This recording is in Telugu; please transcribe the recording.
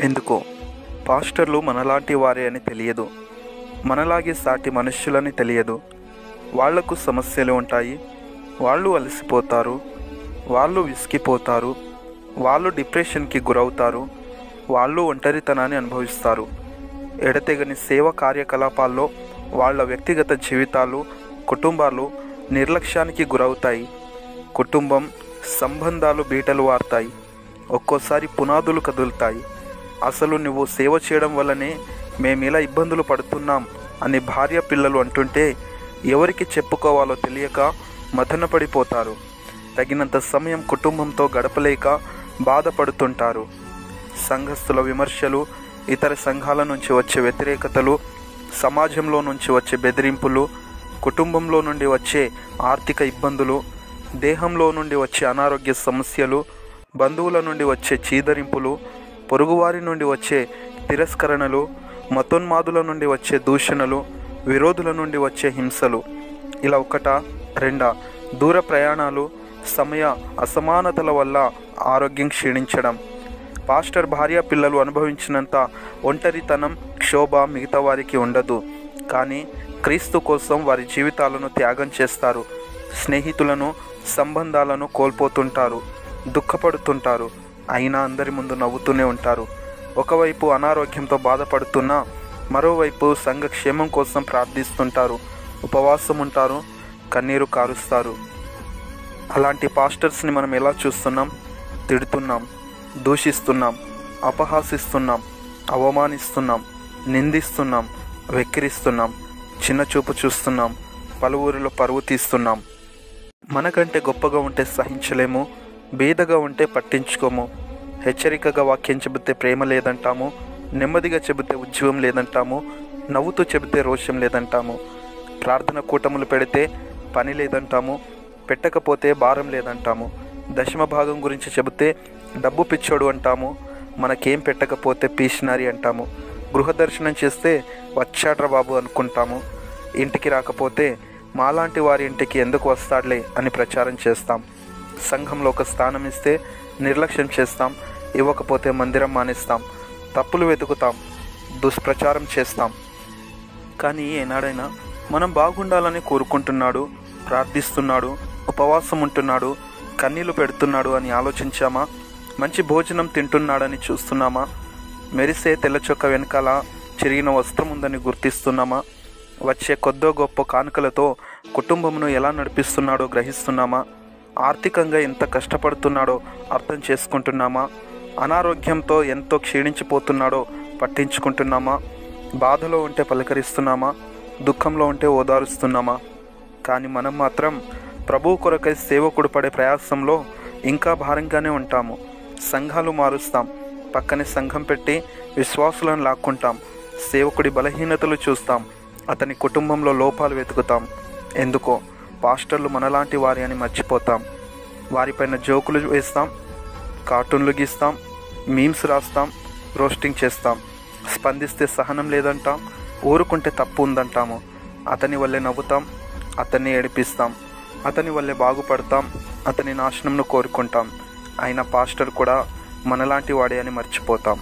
ఎందుకో పాస్టర్లు మనలాంటి వారే అని తెలియదు, మనలాగే సాటి మనుష్యులని తెలియదు. వాళ్లకు సమస్యలు ఉంటాయి, వాళ్ళు అలసిపోతారు, వాళ్ళు విసిగిపోతారు, వాళ్ళు డిప్రెషన్కి గురవుతారు, వాళ్ళు ఒంటరితనాన్ని అనుభవిస్తారు. ఎడతెగని సేవ కార్యకలాపాల్లో వాళ్ళ వ్యక్తిగత జీవితాలు, కుటుంబాలు నిర్లక్ష్యానికి గురవుతాయి. కుటుంబం సంబంధాలు బీటలు వారుతాయి, ఒక్కోసారి పునాదులు కదులుతాయి. అసలు నువ్వు సేవ చేయడం వల్లనే మేమిలా ఇబ్బందులు పడుతున్నాం అని భార్య పిల్లలు అంటుంటే ఎవరికి చెప్పుకోవాలో తెలియక మదనపడిపోతారు. తగినంత సమయం కుటుంబంతో గడపలేక బాధపడుతుంటారు. సంఘస్థుల విమర్శలు, ఇతర సంఘాల నుంచి వచ్చే వ్యతిరేకతలు, సమాజంలో నుంచి వచ్చే బెదిరింపులు, కుటుంబంలో నుండి వచ్చే ఆర్థిక ఇబ్బందులు, దేహంలో నుండి వచ్చే అనారోగ్య సమస్యలు, బంధువుల నుండి వచ్చే చీదరింపులు, పొరుగువారి నుండి వచ్చే తిరస్కరణలు, మతోన్మాదుల నుండి వచ్చే దూషణలు, విరోధుల నుండి వచ్చే హింసలు, ఇలా ఒకటా రెండా దూర ప్రయాణాలు, సమయ అసమానతల వల్ల ఆరోగ్యం క్షీణించడం. పాస్టర్ భార్య పిల్లలు అనుభవించినంత ఒంటరితనం, క్షోభ మిగతా వారికి ఉండదు. కానీ క్రీస్తు కోసం వారి జీవితాలను త్యాగం చేస్తారు. స్నేహితులను, సంబంధాలను కోల్పోతుంటారు, దుఃఖపడుతుంటారు. అయినా అందరి ముందు నవ్వుతూనే ఉంటారు. ఒకవైపు అనారోగ్యంతో బాధపడుతున్నా మరోవైపు సంఘ క్షేమం కోసం ప్రార్థిస్తుంటారు, ఉపవాసం ఉంటారు, కన్నీరు కారుస్తారు. అలాంటి పాస్టర్స్ని మనం ఎలా చూస్తున్నాం? తిడుతున్నాం, దూషిస్తున్నాం, అపహాసిస్తున్నాం, అవమానిస్తున్నాం, నిందిస్తున్నాం, వెక్కిరిస్తున్నాం, చిన్నచూపు చూస్తున్నాం, పలువురిలో పరువు తీస్తున్నాం. మనకంటే గొప్పగా ఉంటే సహించలేము, బీదగా ఉంటే పట్టించుకోము. హెచ్చరికగా వాక్యం చెబితే ప్రేమ లేదంటాము, నెమ్మదిగా చెబితే ఉద్యోగం లేదంటాము, నవ్వుతూ చెబితే రోషం లేదంటాము. ప్రార్థన కూటములు పెడితే పని లేదంటాము, పెట్టకపోతే భారం లేదంటాము. దశమ భాగం గురించి చెబితే డబ్బు పిచ్చోడు అంటాము, మనకేం పెట్టకపోతే పీషనరీ అంటాము. గృహ దర్శనం చేస్తే వచ్చాడ్రా బాబు అనుకుంటాము. ఇంటికి రాకపోతే మాలాంటి వారి ఇంటికి ఎందుకు వస్తాడులే అని ప్రచారం చేస్తాం. సంఘంలో ఒక స్థానం ఇస్తే నిర్లక్ష్యం చేస్తాం, ఇవ్వకపోతే మందిరం మానేస్తాం, తప్పులు వెతుకుతాం, దుష్ప్రచారం చేస్తాం. కానీ ఏనాడైనా మనం బాగుండాలని కోరుకుంటున్నాడు, ప్రార్థిస్తున్నాడు, ఉపవాసం ఉంటున్నాడు, కన్నీళ్లు పెడుతున్నాడు అని ఆలోచించామా? మంచి భోజనం తింటున్నాడని చూస్తున్నామా? మెరిసే తెల్లచొక్క వెనకాల చిరిగిన వస్త్రం ఉందని గుర్తిస్తున్నామా? వచ్చే కొద్దో గొప్ప కానుకలతో కుటుంబమును ఎలా నడిపిస్తున్నాడో గ్రహిస్తున్నామా? ఆర్థికంగా ఎంత కష్టపడుతున్నాడో అర్థం చేసుకుంటున్నామా? అనారోగ్యంతో ఎంతో క్షీణించిపోతున్నాడో పట్టించుకుంటున్నామా? బాధలో ఉంటే పలకరిస్తున్నామా? దుఃఖంలో ఉంటే ఓదారుస్తున్నామా? కానీ మనం మాత్రం ప్రభువు కొరకై సేవకుడు పడే ప్రయాసంలో ఇంకా భారంగానే ఉంటాము. సంఘాలు మారుస్తాం, పక్కనే సంఘం పెట్టి విశ్వాసులను లాక్కుంటాం, సేవకుడి బలహీనతలు చూస్తాం, అతని కుటుంబంలో లోపాలు వెతుకుతాం. ఎందుకో పాస్టర్లు మనలాంటి వారి అని మర్చిపోతాం. వారిపైన జోకులు వేస్తాం, కార్టూన్లు గీస్తాం, మీమ్స్ రాస్తాం, రోస్టింగ్ చేస్తాం. స్పందిస్తే సహనం లేదంటాం, ఊరుకుంటే తప్పు ఉందంటాము. అతని వల్లే నవ్వుతాం, అతన్ని ఏడిపిస్తాం, అతని వల్లే బాగుపడతాం, అతని నాశనంను కోరుకుంటాం. అయినా పాస్టర్ కూడా మనలాంటి వాడే అని మర్చిపోతాం.